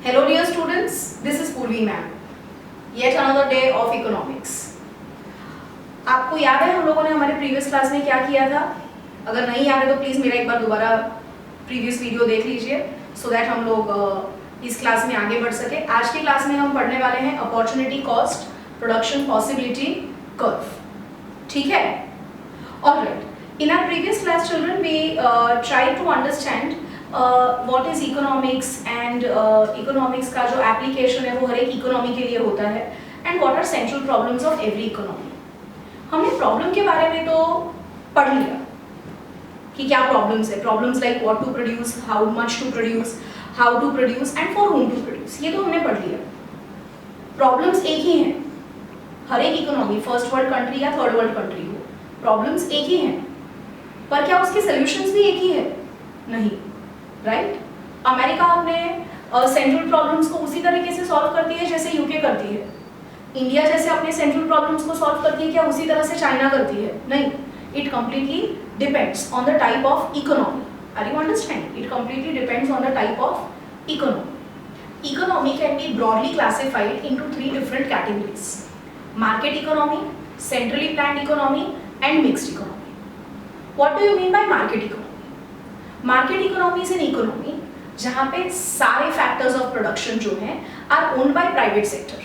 Hello dear students, this is Purvi ma'am. Yet another day of economics. आपको याद है हम लोगों ने हमारे प्रीवियस क्लास में क्या किया था? अगर नहीं याद है तो प्लीज़ मेरा एक बार दोबारा प्रीवियस वीडियो देख लीजिए सो दैट हम लोग इस क्लास में आगे बढ़ सके। आज की क्लास में हम पढ़ने वाले हैं opportunity cost production possibility curve. ठीक है? Alright, in our previous class children we tried to understand what is economics and economics का जो application है वो हर एक इकोनॉमी के लिए होता है and what are central problems of every economy। हमने प्रॉब्लम के बारे में तो पढ़ लिया कि क्या प्रॉब्लम्स है, problems like what to produce, how much to produce, how to produce and for whom to produce, ये तो हमने पढ़ लिया। प्रॉब्लम्स एक ही हैं हर एक इकोनॉमी, फर्स्ट वर्ल्ड कंट्री या थर्ड वर्ल्ड कंट्री हो, प्रॉब्लम्स एक ही हैं, पर क्या उसके सॉल्यूशंस भी एक ही है? नहीं, राइट? अमेरिका अपने सेंट्रल प्रॉब्लम्स को उसी तरीके से सॉल्व करती है जैसे यूके करती है। इंडिया जैसे अपने सेंट्रल प्रॉब्लम्स को सॉल्व करती है क्या उसी तरह से चाइना करती है? नहीं, it completely depends on the type of economy. Are you understanding? It completely depends on the type of economy. Economy can be broadly classified into 3 different categories: market economy, centrally planned economy and mixed economy. What do you mean by market economy? Market economy is an economy जहाँ पे सारे factors of production जो हैं are owned by private sector,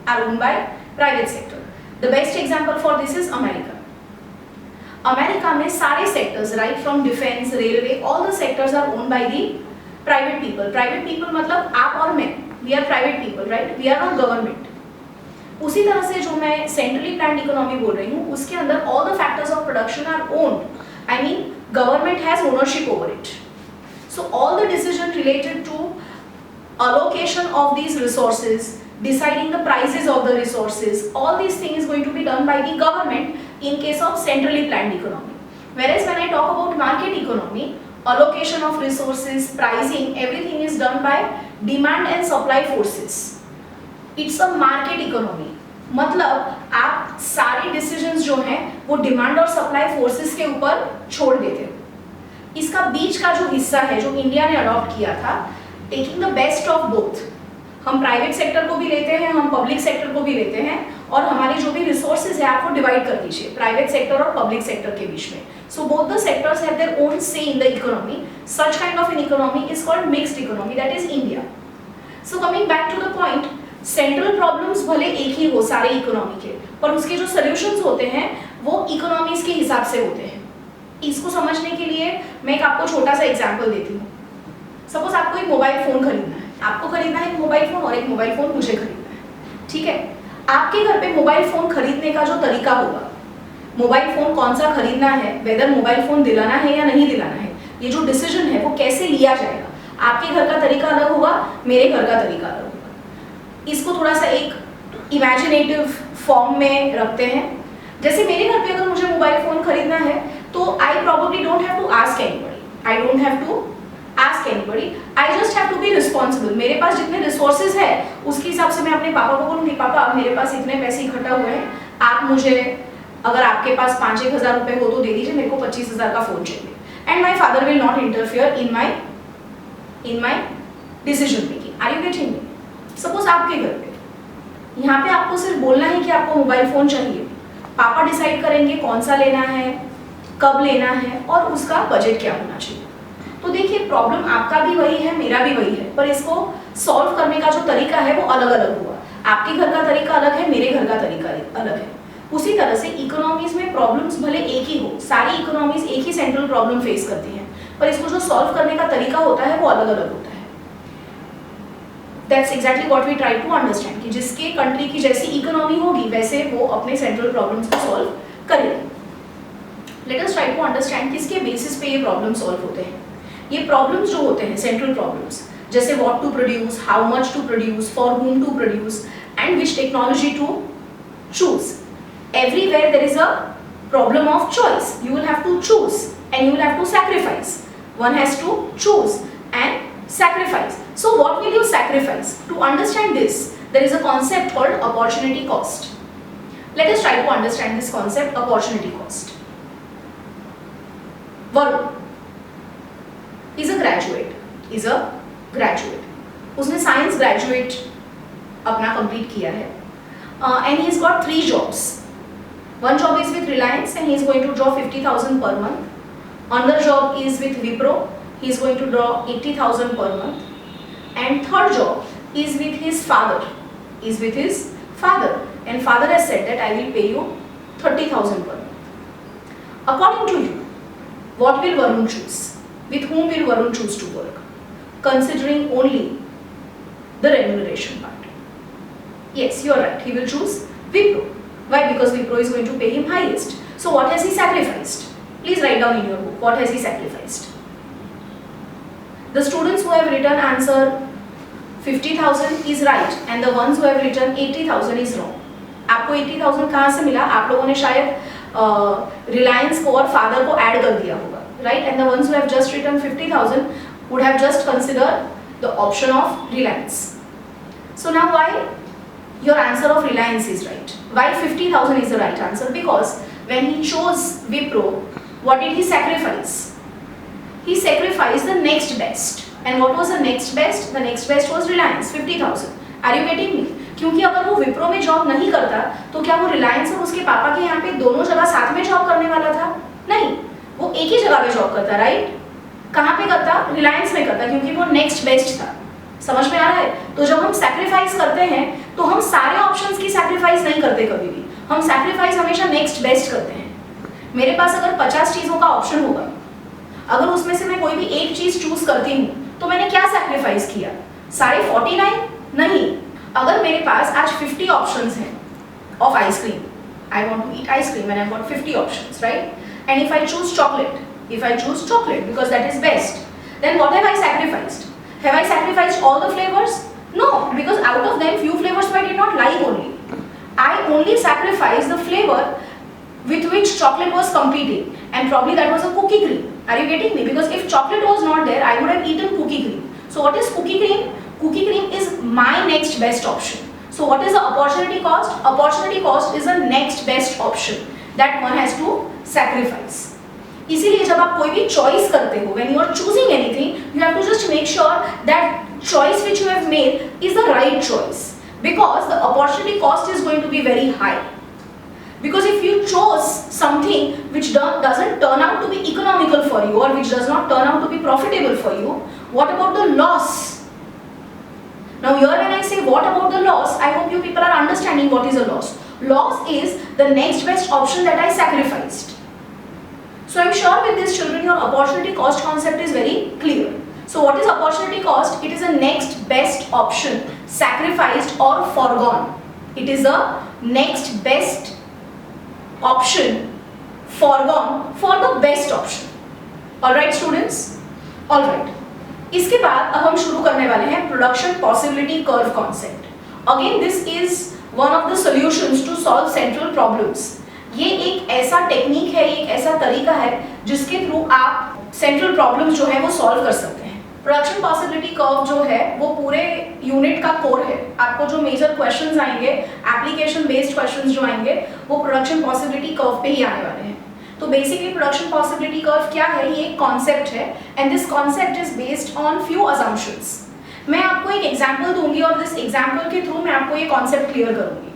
are owned by private sector. The best example for this is America. America में सारे sectors, right from defense, railway, all the sectors are owned by the private people. Private people मतलब आप और मैं, we are private people, right? We are not government. उसी तरह से जो मैं सेंट्रली प्लान्ड इकोनॉमी बोल रही हूँ उसके अंदर all the factors of production are owned, I mean government has ownership over it. So all the decision related to allocation of these resources, deciding the prices of the resources, all these things is going to be done by the government in case of centrally planned economy. Whereas when I talk about market economy, allocation of resources, pricing, everything is done by demand and supply forces. It's a market economy, मतलब आप सारे decisions जो हैं वो demand और supply forces के ऊपर छोड़ देते हो। इसका बीच का जो हिस्सा है जो इंडिया ने अडॉप्ट किया था, taking the best of both, हम प्राइवेट सेक्टर को भी लेते हैं, हम पब्लिक सेक्टर को भी लेते हैं और हमारे जो भी रिसोर्सेज है आप वो डिवाइड कर दीजिए प्राइवेट सेक्टर और पब्लिक सेक्टर के बीच में। So both the sectors have their own say in the economy. Such kind of an economy is called mixed economy, that is India. So coming back to the point, central problems भले एक ही हो सारे economy के, पर उसके जो solutions होते हैं वो इकोनॉमीज के हिसाब से होते हैं। इसको समझने के लिए मैं एक आपको छोटा सा एग्जांपल देती हूँ। सपोज आपको एक मोबाइल फोन खरीदना है, आपको खरीदना है एक मोबाइल फोन और एक मोबाइल फोन मुझे खरीदना है, ठीक है? आपके घर पे मोबाइल फोन खरीदने का जो तरीका होगा, मोबाइल फोन कौन सा खरीदना है, वेदर मोबाइल फोन दिलाना है या नहीं दिलाना है, ये जो डिसीजन है वो कैसे लिया जाएगा, आपके घर का तरीका अलग होगा, मेरे घर का तरीका अलग होगा। इसको थोड़ा सा एक इमेजिनेटिव फॉर्म में रखते हैं। जैसे मेरे घर पे अगर मुझे मोबाइल फोन खरीदना है तो I probably don't have to ask anybody, I don't have to ask anybody, I just have to be responsible. मेरे पास जितने रिसोर्सेज है उसके हिसाब से मैं अपने पापा को बोलूँगी, पापा अब मेरे पास इतने पैसे इकट्ठा हुए हैं, आप मुझे, अगर आपके पास 5-1 हज़ार रुपये हो तो दे दीजिए, मेरे को 25,000 का फोन चाहिए। And my father will not interfere in my decision making. Are you getting me? Suppose आपके घर पे, यहाँ पे आपको सिर्फ बोलना है कि आपको मोबाइल फोन चाहिए, पापा डिसाइड करेंगे कौन सा लेना है, कब लेना है और उसका बजट क्या होना चाहिए। तो देखिए प्रॉब्लम आपका भी वही है, मेरा भी वही है, पर इसको सॉल्व करने का जो तरीका है वो अलग अलग हुआ। आपके घर का तरीका अलग है, मेरे घर का तरीका अलग है। उसी तरह से इकोनॉमीज में प्रॉब्लम्स भले एक ही हो, सारी इकोनॉमीज एक ही सेंट्रल प्रॉब्लम फेस करती हैं, पर इसको जो सॉल्व करने का तरीका होता है वो अलग अलग होता है। That's exactly what we try to understand कि जिसके कंट्री की जैसी इकोनॉमी होगी वैसे वो अपने सेंट्रल प्रॉब्लम्स को सॉल्व करेगा। Let us try to understand किसके बेसिस पे ये प्रॉब्लम सॉल्व होते हैं। ये प्रॉब्लम्स जो होते हैं सेंट्रल प्रॉब्लम्स, जैसे what to produce, how much to produce, for whom to produce, and which technology to choose. Everywhere there is a problem of choice. You will have to choose and you will have to sacrifice. One has to choose and sacrifice. So what will you sacrifice? To understand this, there is a concept called opportunity cost. Let us try to understand this concept, opportunity cost. Varun is a graduate. उसने science graduate अपना complete किया है and he has got 3 jobs. One job is with Reliance and he is going to draw 50,000 per month. Another job is with Wipro. He is going to draw 80,000 per month. And third job is with his father. And father has said that I will pay you 30,000 per month. According to you, what will Varun choose? With whom will Varun choose to work? Considering only the remuneration part. Yes, you are right. He will choose Wipro. Why? Because Wipro is going to pay him highest. So what has he sacrificed? Please write down in your book. What has he sacrificed? The students who have written answer 50,000 is right and the ones who have written 80,000 is wrong. आपको 80,000 कहाँ से मिला? आप लोगों ने शायद रिलायंस को और फादर को ऐड कर दिया होगा, right? And the ones who have just written 50,000 would have just considered the option of Reliance. So now why your answer of Reliance is right? Why 50,000 is the right answer? Because when he chose Wipro, what did he sacrifice? He sacrificed the next best. And what was the next best? The next best was Reliance, 50,000. Are you getting me? क्योंकि अगर वो विप्रो में job नहीं करता तो क्या वो रिलायंस और उसके पापा के यहाँ पे दोनों जगह साथ में जॉब करने वाला था? नहीं, वो एक ही जगह पे जॉब करता, राइट? कहाँ पे करता? रिलायंस में करता, क्योंकि वो नेक्स्ट बेस्ट था. समझ में आ रहा है? तो जब हम सैक्रिफाइस करते हैं तो हम सारे ऑप्शंस की सैक्रिफाइस नहीं करते कभी भी. हम सैक्रिफाइस हमेशा नेक्स्ट बेस्ट करते हैं. मेरे पास अगर 50 चीजों का ऑप्शन होगा, अगर उसमें से मैं कोई भी एक चीज चूज करती हूँ तो मैंने क्या सैक्रिफाइस किया? सारे 49? नहीं. अगर मेरे पास आज 50 ऑप्शंस हैं of ice cream, I want to eat ice cream and I've got 50 options, right? And if I choose chocolate because that is best, then what have I sacrificed? Have I sacrificed all the flavors? No, because out of them few flavors I did not like only. I only sacrificed the flavor with which chocolate was competing, and probably that was a cookie cream. Are you getting me? Because if chocolate was not there, I would have eaten cookie cream. So what is cookie cream? Cookie cream is my next best option. So what is the opportunity cost? Opportunity cost is the next best option that one has to sacrifice. इसीलिए जब आप कोई भी choice करते हो, when you are choosing anything, you have to just make sure that choice which you have made is the right choice, because the opportunity cost is going to be very high. Because if you chose something which doesn't turn out to be economical for you, or which does not turn out to be profitable for you, what about the loss? Now here when I say what about the loss, I hope you people are understanding what is a loss. Loss is the next best option that I sacrificed. So I'm sure with this children your opportunity cost concept is very clear. So what is opportunity cost? It is a next best option sacrificed or foregone. It is a next best option foregone for the best option. Alright students? Alright. इसके बाद अब हम शुरू करने वाले हैं production possibility curve concept. Again this is one of the solutions to solve central problems. ये एक ऐसा टेक्निक है, एक ऐसा तरीका है जिसके थ्रू आप सेंट्रल प्रॉब्लम्स जो है वो सॉल्व कर सकते हैं. प्रोडक्शन पॉसिबिलिटी कर्व जो है वो पूरे यूनिट का कोर है. आपको जो मेजर क्वेश्चंस आएंगे, एप्लीकेशन बेस्ड क्वेश्चंस जो आएंगे, वो प्रोडक्शन पॉसिबिलिटी कर्व पे ही आने वाले हैं. तो बेसिकली प्रोडक्शन पॉसिबिलिटी कर्व क्या है? ये एक कॉन्सेप्ट है and this concept is based on few assumptions. मैं आपको एक एग्जांपल दूंगी और दिस एग्जांपल के थ्रू मैं आपको ये कॉन्सेप्ट क्लियर करूंगी.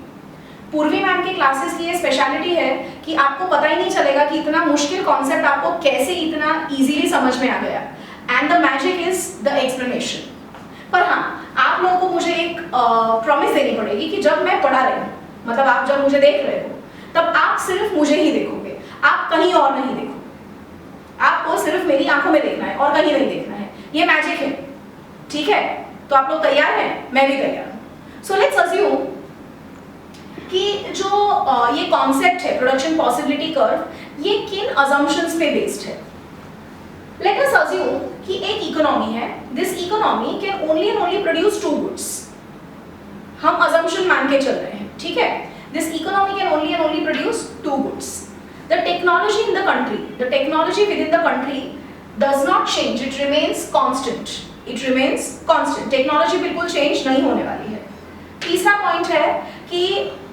पूर्वी मैम के क्लासेस की ये स्पेशलिटी है कि आपको पता ही नहीं चलेगा कि इतना मुश्किल कॉन्सेप्ट आपको कैसे इतना इजीली समझ में आ गया. And the magic is the explanation. पर हाँ, आप लोगों को मुझे एक प्रॉमिस देनी पड़ेगी कि जब मैं पढ़ा रही हूँ, मतलब आप जब मुझे देख रहे हो, तब आप सिर्फ मुझे ही देखोगे, आप कहीं और नहीं देखो. आपको सिर्फ मेरी आंखों में देखना है और कहीं नहीं देखना है. ये मैजिक है, ठीक है? तो आप लोग तैयार हैं? मैं भी तैयार हूं. सो लेट्स अज्यूम कि जो ये कॉन्सेप्ट है प्रोडक्शन पॉसिबिलिटी कर्व, ये किन अजम्पशंस पे बेस्ड है? लेट अस अज्यूम कि एक इकोनॉमी है. This economy can only and only produce 2 goods. हम अजम्पशन मान के चल रहे हैं, ठीक है? This economy can only and only produce 2 goods. The technology in the country, the technology within the country does not change. It remains constant. It remains constant. Technology बिल्कुल change नहीं होने वाली है. तीसरा पॉइंट है कि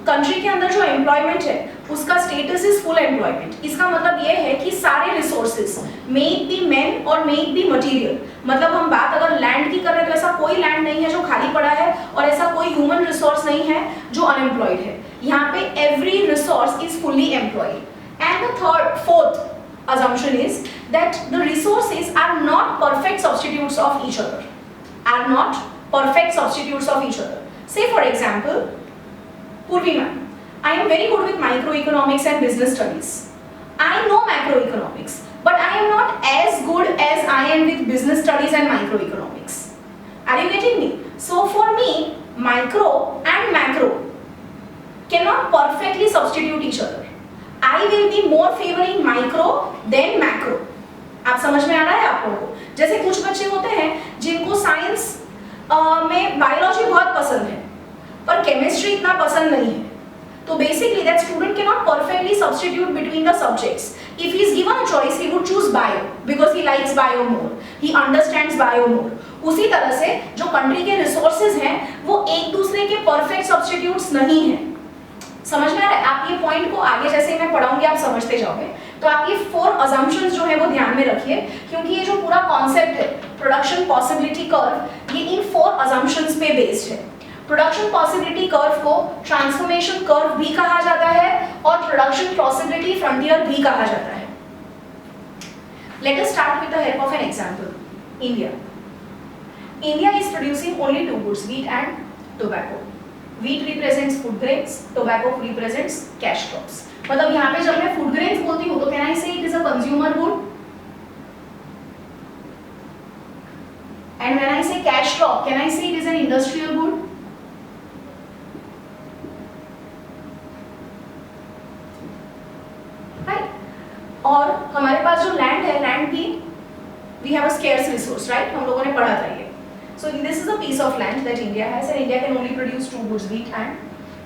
कंट्री के अंदर जो एम्प्लॉयमेंट है उसका स्टेटस इज फुल एम्प्लॉयमेंट। इसका मतलब ये है कि सारे resources, may it be man और मे इट बी मटेरियल, मतलब हम बात अगर लैंड की कर रहे हैं तो ऐसा कोई लैंड नहीं है जो खाली पड़ा है और ऐसा कोई ह्यूमन रिसोर्स नहीं है जो अनएम्प्लॉयड है। यहाँ पे every resource is fully employed. And the fourth assumption is that the resources are not perfect substitutes of each other, are not perfect substitutes of each other. Say for example, Purvi ma'am, I am very good with microeconomics and business studies. I know macroeconomics, but I am not as good as I am with business studies and microeconomics. Are you getting me? So for me, micro and macro cannot perfectly substitute each other. I will be more favoring micro than macro. आप समझ में आ रहा है आप लोगों को? जैसे कुछ बच्चे होते हैं जिनको साइंस में बायोलॉजी बहुत पसंद है पर केमिस्ट्री इतना पसंद नहीं है, तो basically that student can not perfectly substitute between the subjects. If he is given a choice, he would choose bio because he likes bio more, he understands bio more. उसी तरह से जो कंट्री के रिसोर्सेज हैं वो एक दूसरे के परफेक्ट सब्स्टिट्यूट्स नहीं है. समझ में आ रहा है? आप ये पॉइंट को आगे जैसे मैं पढ़ाऊंगी आप समझते जाओगे. तो आप ये 4 अजम्पशंस जो है वो ध्यान में रखिए, क्योंकि ये जो पूरा कॉन्सेप्ट है प्रोडक्शन पॉसिबिलिटी कर्व, ये इन 4 अजम्पशंस पे बेस्ड है. प्रोडक्शन पॉसिबिलिटी कर्व को ट्रांसफॉर्मेशन कर्व भी कहा जाता है और प्रोडक्शन पॉसिबिलिटी फ्रंटियर भी कहा जाता है. Let us start with the help of an example. India is producing only 2 goods, wheat and tobacco. Wheat represents food grains, tobacco represents cash crops. मतलब यहाँ पे जब मैं food grains बोलती हूँ तो can I say it is a consumer good? And when I say cash crop, can I say it is an industrial good? Right? और हमारे पास जो land है, land भी we have a scarce resource, right? हम लोगों ने पढ़ा था ये. So this is a piece of land that India has, and India can only produce 2 goods, wheat and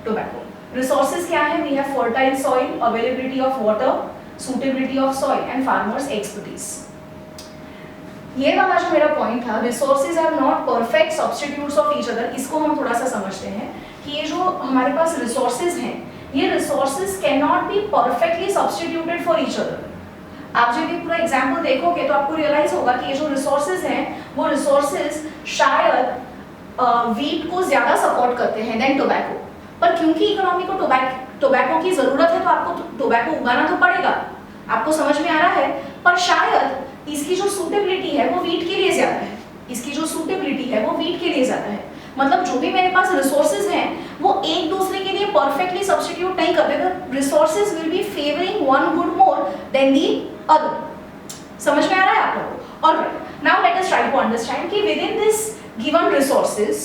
tobacco. Resources क्या है? We have fertile soil, availability of water, suitability of soil, and farmers' expertise. ये वाला जो मेरा point था, resources are not perfect substitutes of each other, इसको हम थोड़ा सा समझते हैं कि ये जो हमारे पास resources हैं, ये resources cannot be perfectly substituted for each other. आप जब ये पूरा एग्जाम्पल देखोगे तो आपको रियलाइज होगा कि ये जो रिसोर्सेज हैं वो रिसोर्सेज शायद वीट को ज्यादा सपोर्ट करते हैं देन टोबैको, पर क्योंकि इकोनॉमी को टोबैको की जरूरत है तो आपको टोबैको उगाना तो पड़ेगा. आपको समझ में आ रहा है? पर शायद इसकी जो सूटेबिलिटी है वो वीट के लिए ज्यादा है, इसकी जो सूटेबिलिटी है वो वीट के लिए ज्यादा है. मतलब जो भी मेरे पास रिसोर्सेज हैं वो एक दूसरे के लिए परफेक्टली सब्स्टिट्यूट नहीं करते. The resources will be favouring one good more than the other. समझ में आ रहा है आप लोगों को? Alright, now let us try to understand कि within this given resources,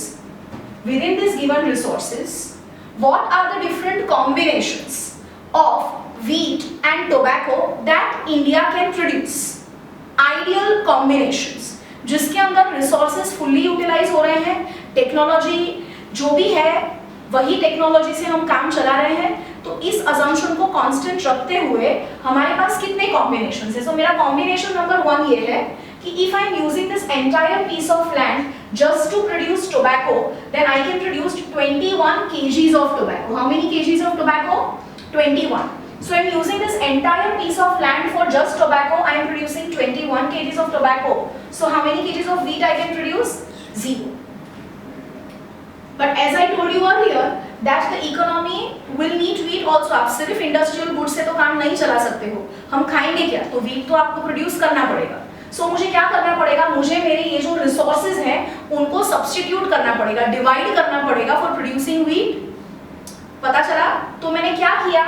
what are the different combinations of wheat and tobacco that India can produce? Ideal combinations, जिसके अंदर resources fully utilize हो रहे हैं, टेक्नोलॉजी जो भी है वही टेक्नोलॉजी से हम काम चला रहे हैं. तो इस assumption को constant रखते हुए हमारे पास कितने combinations हैं? So मेरा combination number 1 ये है कि if I am using this entire piece of land just to produce tobacco, then I can produce 21 kgs of tobacco. How many kgs of tobacco? 21. So I am using this entire piece of land for just tobacco. I am producing 21 kgs of tobacco. So how many kgs of wheat I can produce? 0. But as I told you earlier that the economy will need wheat also. आप सिर्फ industrial goods से तो काम नहीं चला सकते हो. हम खाएंगे क्या? तो wheat तो आपको प्रोड्यूस करना पड़ेगा. सो मुझे क्या करना पड़ेगा? मुझे मेरे ये जो रिसोर्सेज हैं उनको सब्स्टिट्यूट करना पड़ेगा, डिवाइड करना पड़ेगा फॉर प्रोड्यूसिंग व्हीट. पता चला? तो मैंने क्या किया?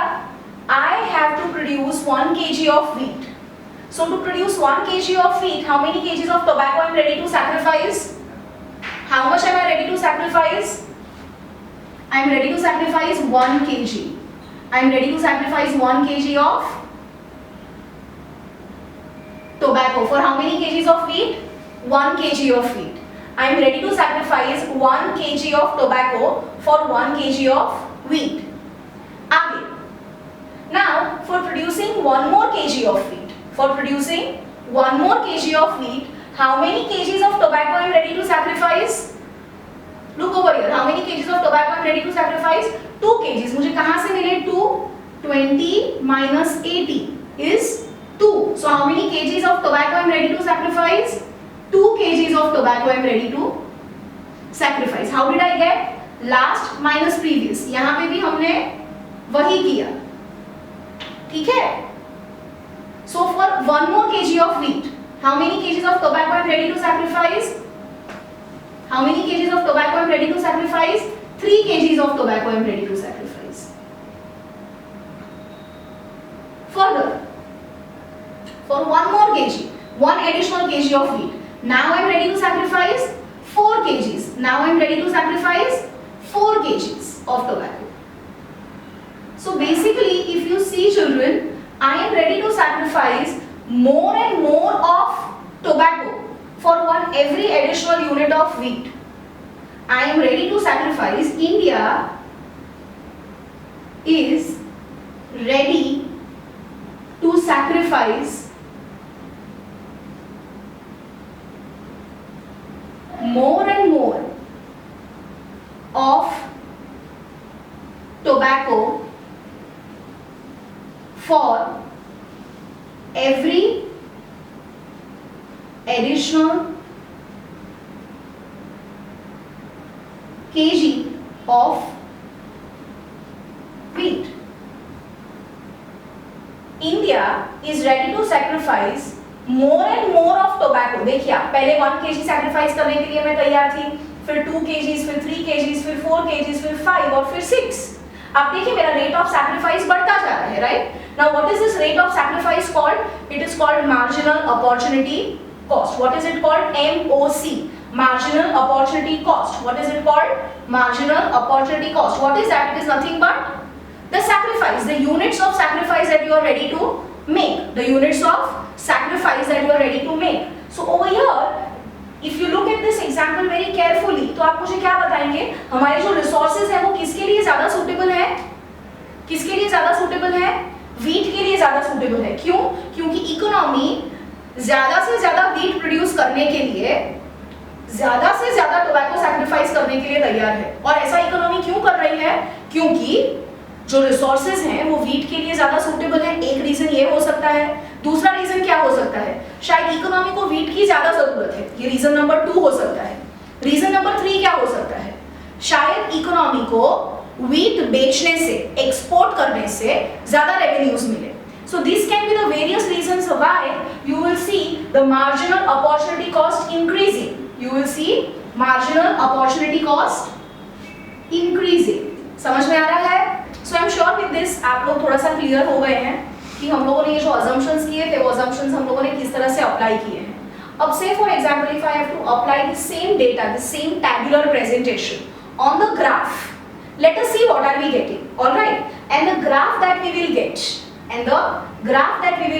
I have to produce 1 kg of wheat. So to produce 1 kg of wheat, how many kgs of tobacco I am ready to sacrifice? How much am I ready to sacrifice? I am ready to sacrifice 1 kg. I am ready to sacrifice 1 kg of tobacco. For how many kgs of wheat? 1 kg of wheat. I am ready to sacrifice 1 kg of tobacco for 1 kg of wheat. आगे. Now, for producing 1 more kg of wheat, how many kgs of tobacco I am ready to sacrifice? Look over here, how many kgs of tobacco I am ready to sacrifice? 2 kgs. मुझे कहां से मिले 2? 20 minus 80 is 2. So how many kgs of tobacco I am ready to sacrifice? 2 kgs of tobacco I am ready to sacrifice. How did I get? Last minus previous. यहाँ पे भी हमने वही किया, ठीक है? So for 1 more kg of wheat, how many kgs of tobacco I am ready to sacrifice? How many kgs of tobacco I am ready to sacrifice? 3 kgs of tobacco I am ready to sacrifice. Further, for 1 more kg, 1 additional kg of wheat, now I am ready to sacrifice 4 kgs. Now I am ready to sacrifice 4 kgs of tobacco. So basically, if you see children, I am ready to sacrifice more and more of tobacco for every additional unit of wheat. I am ready to sacrifice. India is ready to sacrifice more and more of tobacco for every additional kg of wheat. India is ready to sacrifice more and more of tobacco. देखिए आप, पहले 1 kg sacrifice करने के लिए मैं तैयार थी, फिर 2 kgs, फिर 3 kgs, फिर 4 kgs, फिर 5 और फिर 6. आप देखिए मेरा रेट ऑफ सैक्रिफाइस बढ़ता जा रहा है, right? Now what is this rate of sacrifice called? It is called marginal opportunity cost. What is it called? MOC, marginal opportunity cost. What is it called? Marginal opportunity cost. What is that? It is nothing but the sacrifice, the units of sacrifice that you are ready to make, the units of sacrifice that you are ready to make. So over here, if you look at this example very carefully, तो आप मुझे क्या बताएंगे? हमारे जो resources हैं वो किसके लिए ज़्यादा suitable है? किसके लिए ज़्यादा suitable है? Wheat के लिए ज़्यादा suitable है. क्यों? क्योंकि economy ज़्यादा से ज़्यादा wheat produce करने के लिए ज़्यादा से ज़्यादा टोबैको सैक्रिफाइस करने के लिए तैयार है. और ऐसा इकोनॉमी क्यों कर रही है? क्योंकि जो रिसोर्सेज हैं वो वीट के लिए ज्यादा सूटेबल है. एक रीजन ये हो सकता है. दूसरा रीजन क्या हो सकता है? शायद इकोनॉमी को वीट की ज्यादा जरूरत है. ये रीजन नंबर 2 हो सकता है. रीजन नंबर 3 क्या हो सकता है? शायद इकोनॉमी को वीट बेचने से, एक्सपोर्ट करने से ज्यादा रेवेन्यूज मिले. So this can be the various reasons why you will see the marginal opportunity cost increasing. You will see marginal opportunity cost increasing. समझ में आ रहा है? So I'm sure with this आप लोग थोड़ा सा क्लियर हो गए हैं कि हम लोगों ने ये जो assumptions किए थे वो assumptions हम लोगों ने किस तरह से अप्लाई किए हैं. अब say for example if I have to apply the same data, the same tabular presentation on the graph, let us see what are we getting. All right, and the graph that we will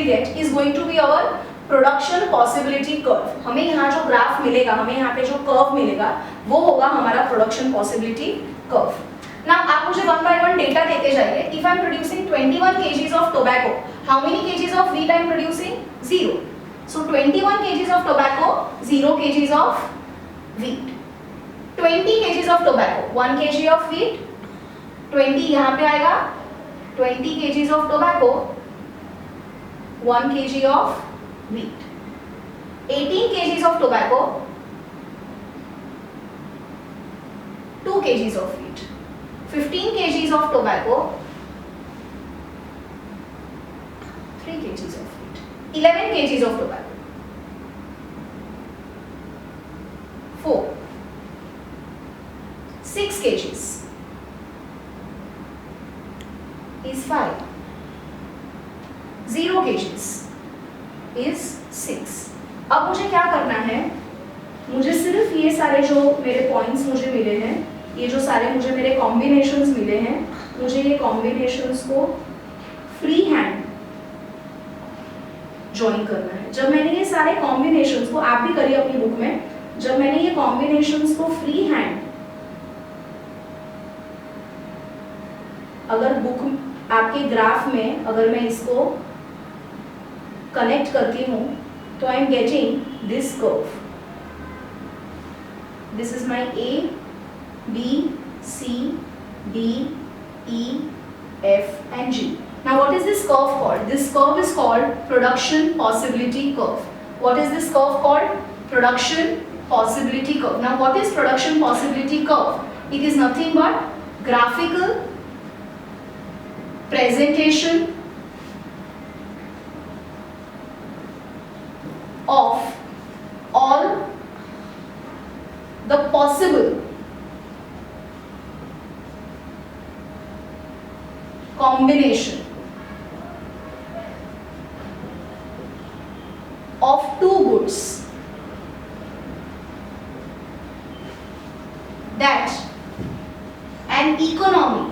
get, is going to be our production possibility curve. हमें यहाँ जो graph मिलेगा, हमें यहाँ पे जो curve मिलेगा वो होगा हमारा प्रोडक्शन पॉसिबिलिटी कर्व. ना आप मुझे 1 by 1 डेटा देते जाइए. If I am producing 21 kgs of tobacco, how many kgs of wheat I am producing? 0. So 21 kgs of tobacco, 0 kgs of wheat. 20 kgs of tobacco, 1 kg of wheat. 20 यहाँ पे आएगा. 20 kgs of tobacco, 1 kg of wheat. 18 kgs of tobacco, 2 kgs of wheat. 15 kgs of tobacco, 3 kgs of wheat. 11 kgs of tobacco, 4. 6 kgs is 5. 0 kgs is 6. अब मुझे क्या करना है? मुझे सिर्फ ये सारे जो मेरे पॉइंट्स मुझे मिले हैं, ये जो सारे मुझे मेरे कॉम्बिनेशंस मिले हैं, मुझे ये कॉम्बिनेशंस को फ्री हैंड ज्वाइन करना है. जब मैंने ये सारे कॉम्बिनेशंस को, आप भी करिए अपनी बुक में, जब मैंने ये कॉम्बिनेशंस को फ्री हैंड, अगर बुक आपके ग्राफ में अगर मैं इसको कनेक्ट करती हूँ तो I am getting this curve. This is my A B, C, D, E, F and G. Now what is this curve called? This curve is called production possibility curve. What is this curve called? Production possibility curve. Now what is production possibility curve? It is nothing but graphical presentation of all the possible combination of two goods that an economy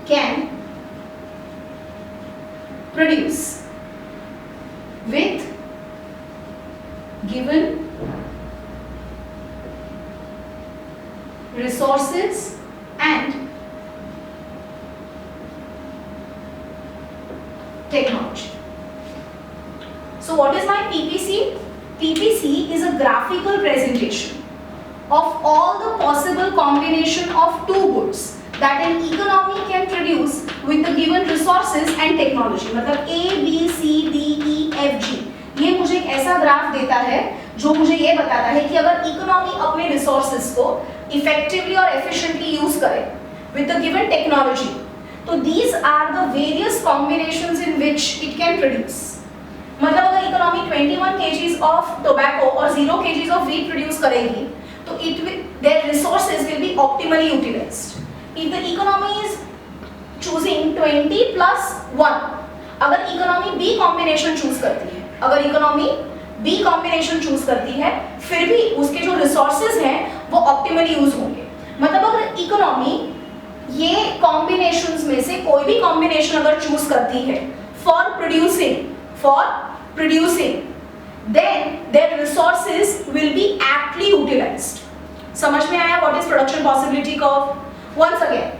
can produce with given resources and technology. So what is my PPC? PPC is a graphical presentation of all the possible combination of two goods that an economy can produce with the given resources and technology. मतलब A, B, C, D, E, F, G ये मुझे एक ऐसा graph देता है जो मुझे ये बताता है कि अगर इकोनॉमी अपने रिसोर्सेज को इफेक्टिवली और एफिशिएंटली यूज करे with the given technology, तो these are the various combinations in which it can produce. मतलब अगर इकोनॉमी 21 kgs of tobacco और 0 kgs of wheat produce करेगी तो it will, their resources will be optimally utilized. If the economy is choosing 20 plus 1, अगर economy B combination choose करती है, अगर economy B combination choose करती है, फिर भी उसके जो रिसोर्सेज हैं वो ऑप्टिमली यूज होंगे. मतलब अगर इकोनॉमी ये कॉम्बिनेशंस में से कोई भी कॉम्बिनेशन अगर चूज करती है for producing then their resources will be aptly utilized. समझ में आया what is production possibility curve? Once again,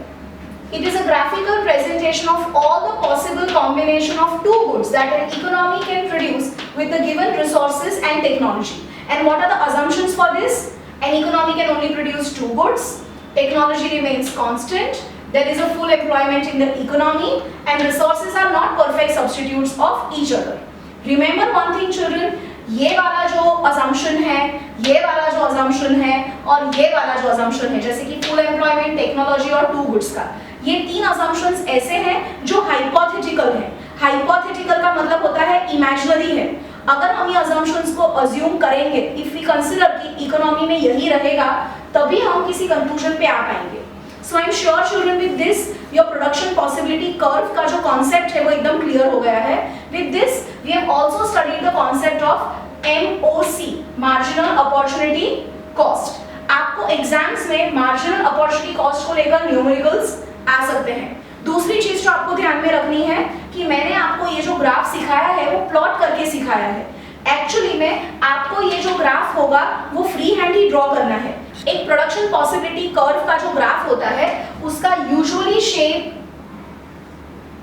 it is a graphical presentation of all the possible combination of two goods that an economy can produce with the given resources and technology. And what are the assumptions for this? An economy can only produce two goods, technology remains constant, there is a full employment in the economy, and resources are not perfect substitutes of each other. Remember one thing children, ये वाला जो assumption है, ये वाला जो assumption है और ये वाला जो assumption है, जैसे कि full employment, technology और two goods का, ये तीन assumptions ऐसे हैं जो hypothetical हैं. Hypothetical का मतलब होता है imaginary है. अगर हम ये assumptions को assume करेंगे, if we consider कि economy में यही रहेगा, तभी हम किसी conclusion पे आ पाएंगे. So I'm sure children with this your production possibility curve का जो concept है वो एकदम clear हो गया है. With this we have also studied the concept of MOC, marginal opportunity cost. आपको एग्जाम्स में marginal opportunity cost को लेकर न्यूमेरिकल्स आ सकते हैं. दूसरी चीज जो आपको ध्यान में रखनी है कि मैंने आपको ये जो ग्राफ सिखाया है वो प्लॉट करके सिखाया है. एक्चुअली में आपको ये जो ग्राफ होगा वो फ्री हैंड ही ड्रॉ करना है. एक प्रोडक्शन पॉसिबिलिटी कर्व का जो ग्राफ होता है उसका यूजुअली शेप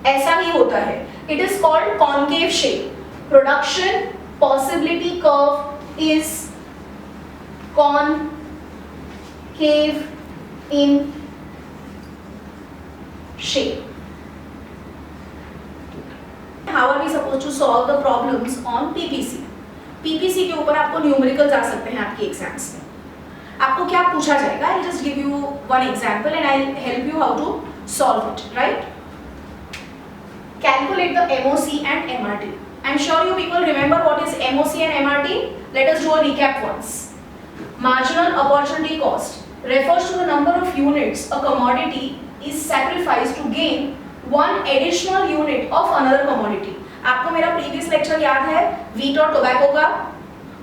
ऐसा ही होता है. It is called concave shape. Production possibility curve is concave in shape. How are we supposed to solve the problems on PPC? PPC के ऊपर आपको न्यूमेरिकल्स आ सकते हैं आपके एग्जाम्स में. आपको क्या पूछा जाएगा? I'll just give you one example and I'll help you how to solve it, right? Calculate the MOC and MRT. I'm sure you people remember what is MOC and MRT. Let us do a recap once. Marginal opportunity cost refers to the number of units a commodity is sacrificed to gain one additional unit of another commodity. आपको मेरा previous lecture याद है wheat और tobacco का.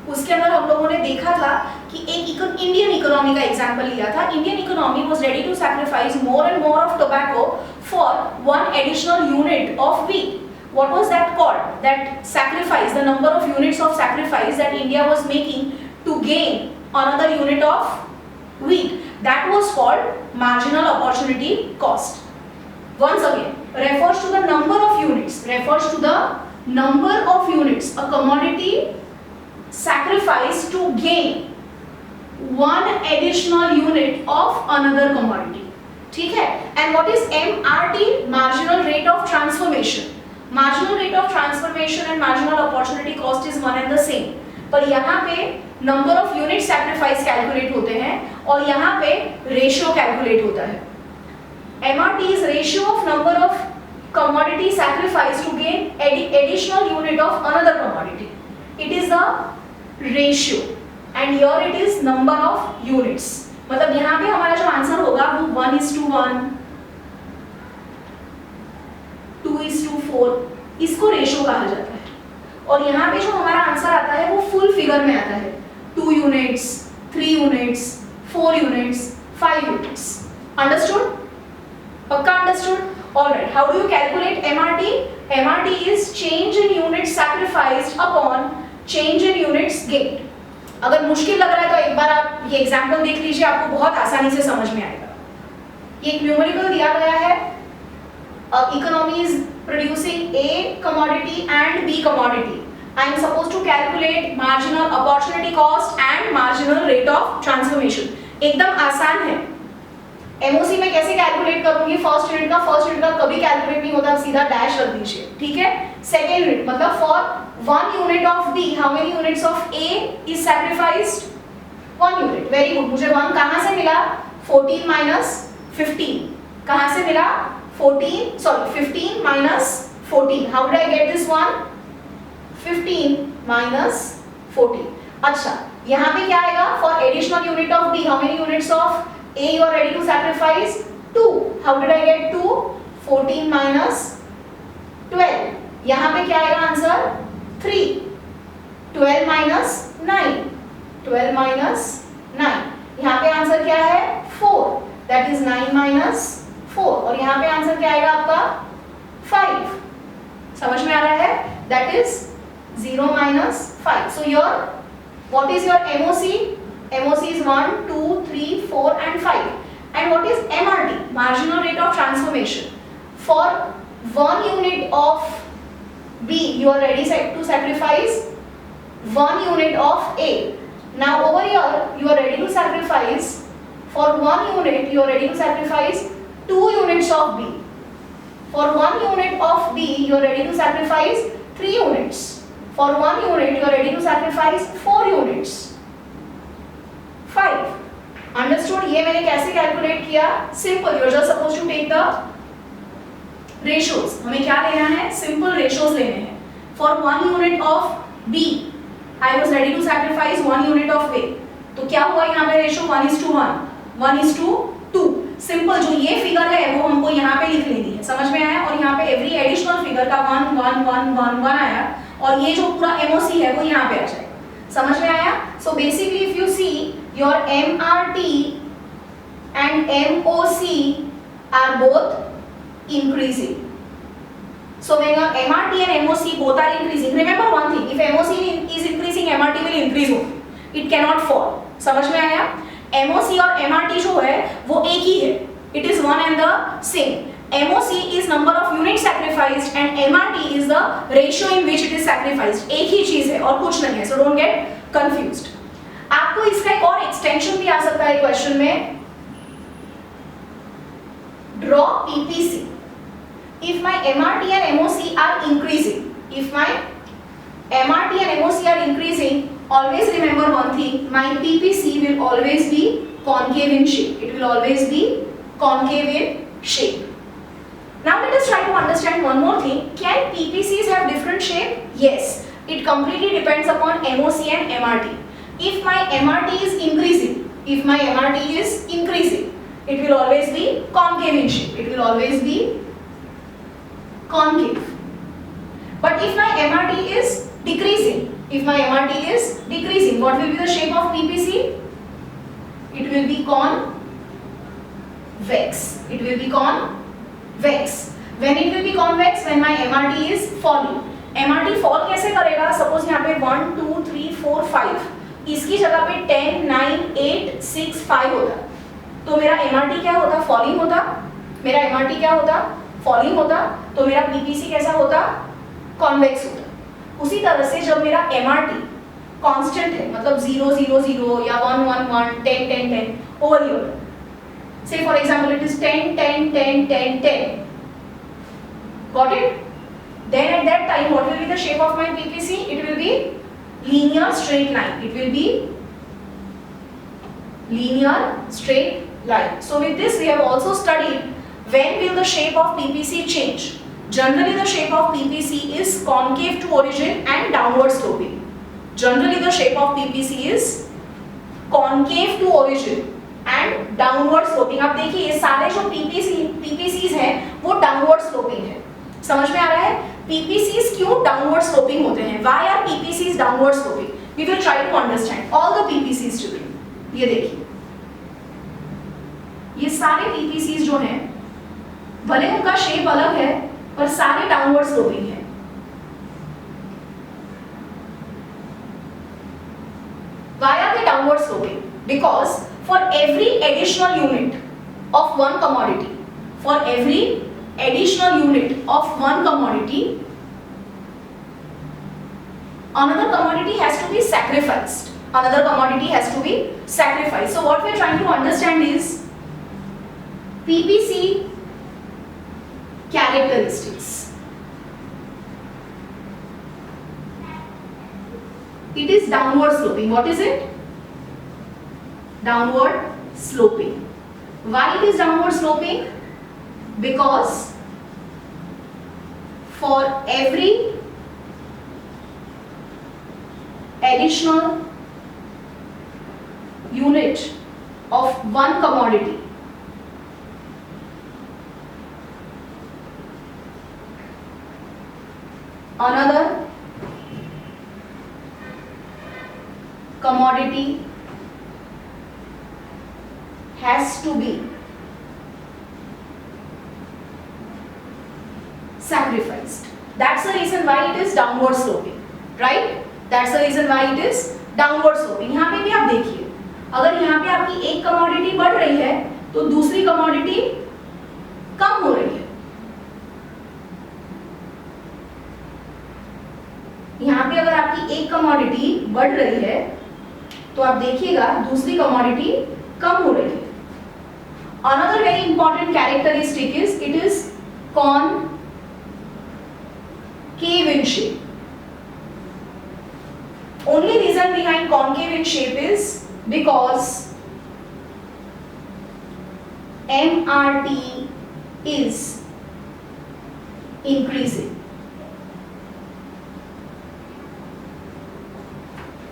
उसके अंदर हम लोगों ने देखा था कि एक इंडियन इकोनॉमी का एग्जांपल लिया था. Indian economy was ready to sacrifice more and more of tobacco for one additional unit of wheat. What was that called? That sacrifice, the number of units of sacrifice that India was making to gain another unit of wheat. That was called marginal opportunity cost. Once again, refers to the number of units. Refers to the number of units a commodity sacrificed to gain one additional unit of another commodity. ठीक है? And what is MRT? Marginal rate of transformation. Marginal rate of transformation and marginal opportunity cost is one and the same. पर यहाँ पे number of unit sacrifice calculate होते हैं और यहाँ पे ratio calculate होता है. MRT is ratio of number of commodity sacrifice to gain additional unit of another commodity. It is a ratio and here it is number of units. मतलब यहाँ पे हमारा जो आंसर होगा वो 1:1, 2:4 इसको रेशियो कहा जाता है और यहाँ पे जो हमारा आंसर आता है वो फुल फिगर में आता है 2 units, 3 units, 4 units, 5 units. Understood? पक्का understood? Alright, how do you calculate MRT? MRT is change in units sacrificed upon change in units gained. अगर मुश्किल लग रहा है तो एक बार आप ये एग्जाम्पल देख लीजिए, आपको बहुत आसानी से समझ में आएगा. ये एक न्यूमेरिकल दिया गया है. Economy is producing A commodity and B commodity. I am supposed to calculate marginal opportunity cost and marginal rate of transformation. एकदम आसान है. MOC में कैसे कैलकुलेट करूंगी? फर्स्ट यूनिट का कभी कैलकुलेट नहीं होता, सीधा डैश रख दीजिए. ठीक है? सेकेंड यूनिट मतलब for 1 unit of B, how many units of A is sacrificed? 1 unit. Very good. मुझे 1 कहाँ से मिला? 14 minus 15. कहाँ से मिला? 15 minus 14. How did I get this one? 15 minus 14. अच्छा, यहाँ पे क्या आएगा? For additional unit of B, how many units of A you are ready to sacrifice? 2. How did I get 2? 14 minus 12. यहाँ पे क्या आएगा आंसर? 3. 12 minus 9. 12 minus 9. यहाँ पे आंसर क्या है? 4. That is 9 minus 4. और यहाँ पे आंसर क्या आएगा आपका? 5. समझ में आ रहा है? That is 0 minus 5. So your what is your MOC? MOC is 1, 2, 3, 4 and 5. And what is MRT? Marginal rate of transformation. For 1 unit of B, you are ready to sacrifice 1 unit of A. Now over here, you are ready to sacrifice for 1 unit, you are ready to sacrifice 2 units of B. For 1 unit of B, you are ready to sacrifice 3 units. For 1 unit, you are ready to sacrifice 4 units. 5. Understood? ये मैंने कैसे calculate किया? Simple. You are just supposed to take the ratios. हमें क्या लेना है? Simple ratios लेने हैं. For 1 unit of B, I was ready to sacrifice 1 unit of A. तो क्या हुआ यहाँ पे रेशियो? 1:1, 1:2. Simple. जो ये फिगर है वो हमको यहाँ पे लिख लेनी है. समझ में आया? और यहाँ पे every additional figure का 1, 1, 1, 1, 1 आया और ये जो पूरा MOC है वो यहाँ पे आ जाएगा. समझ में आया? So basically if you see your MRT and MOC are both increasing. So when your MRT and MOC both are increasing, remember one thing, if MOC is increasing, MRT will increase only. It cannot fall. समझ में आया? MOC और MRT जो है वो एक ही है. It is one and the same. MOC is number of units sacrificed and MRT is the ratio in which it is sacrificed. एक ही चीज है और कुछ नहीं है. So don't get confused. आपको इसका एक और एक्सटेंशन भी आ सकता है क्वेश्चन में. Draw PPC. If my MRT and MOC are increasing, if my MRT and MOC are increasing, always remember one thing, my PPC will always be concave in shape. It will always be concave in shape. Now let us try to understand one more thing. Can PPCs have different shape? Yes. It completely depends upon MOC and MRT. If my MRT is increasing, it will always be concave in shape. It will always be concave. But if my MRT is decreasing, what will be the shape of PPC? It will be convex. It will be convex. When it will be convex? When my MRT is falling. MRT fall कैसे करेगा? Suppose यहाँ पे 1, 2, 3, 4, 5. इसकी जगह पे 10, 9, 8, 6, 5 होता. तो मेरा MRT क्या होता? फॉलिंग होता. मेरा MRT क्या होता? फॉलिंग होता. तो मेरा PPC कैसा होता? कॉन्वेक्स होता. उसी तरह से जब मेरा MRT कांस्टेंट है, मतलब 0 0 0 या 1 1 1 10 10 10 over here. Say for example it is 10 10 10 10 10. Got it? Then at that time what will be the shape of my PPC? It will be linear straight line. It will be linear straight line. So with this we have also studied when will the shape of PPC change. Generally the shape of PPC is concave to origin and downward sloping. Generally the shape of PPC is concave to origin and downward sloping. आप देखिए ये सारे जो PPCs हैं वो downward sloping है. समझ में आ रहा है? PPCs क्यों downward sloping होते हैं? Why are PPCs downward sloping? We will try to understand all the PPCs children. ये देखिए, ये सारे PPCs जो हैं, भले उनका शेप अलग है, पर सारे डाउनवर्ड स्लोपिंग है. Why are they downward sloping? Because for every additional unit of one commodity, for every additional unit of one commodity, another commodity has to be sacrificed. Another commodity has to be sacrificed. So what we are trying to understand is PPC characteristics. It is downward sloping. What is it? Downward sloping. Why it is downward sloping? Because for every additional unit of one commodity, another commodity has to be sacrificed. That's the reason why it is downward sloping, right? That's the reason why it is downward sloping. यहाँ पे भी आप देखिए, अगर यहाँ पे आपकी एक कमोडिटी बढ़ रही है तो दूसरी कमोडिटी कम हो रही है. यहाँ पे अगर आपकी एक कमोडिटी बढ़ रही है तो आप देखिएगा दूसरी कमोडिटी कम हो रही है. Another very important characteristic is it is concave in shape. Only reason behind concave in shape is because MRT is increasing.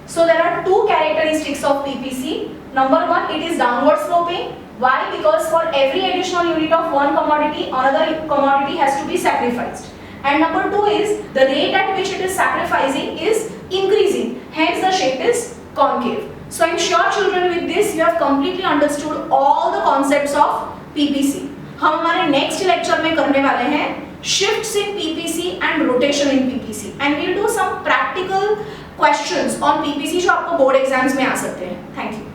So there are two characteristics of PPC. Number one, it is downward sloping. Why? Because for every additional unit of one commodity, another commodity has to be sacrificed. And number two is the rate at which it is sacrificing is increasing. Hence the shape is concave. So I'm sure children with this you have completely understood all the concepts of PPC. हम हमारे next lecture में करने वाले हैं shifts in PPC and rotation in PPC. And we'll do some practical questions on PPC जो आपको board exams में आ सकते हैं. Thank you.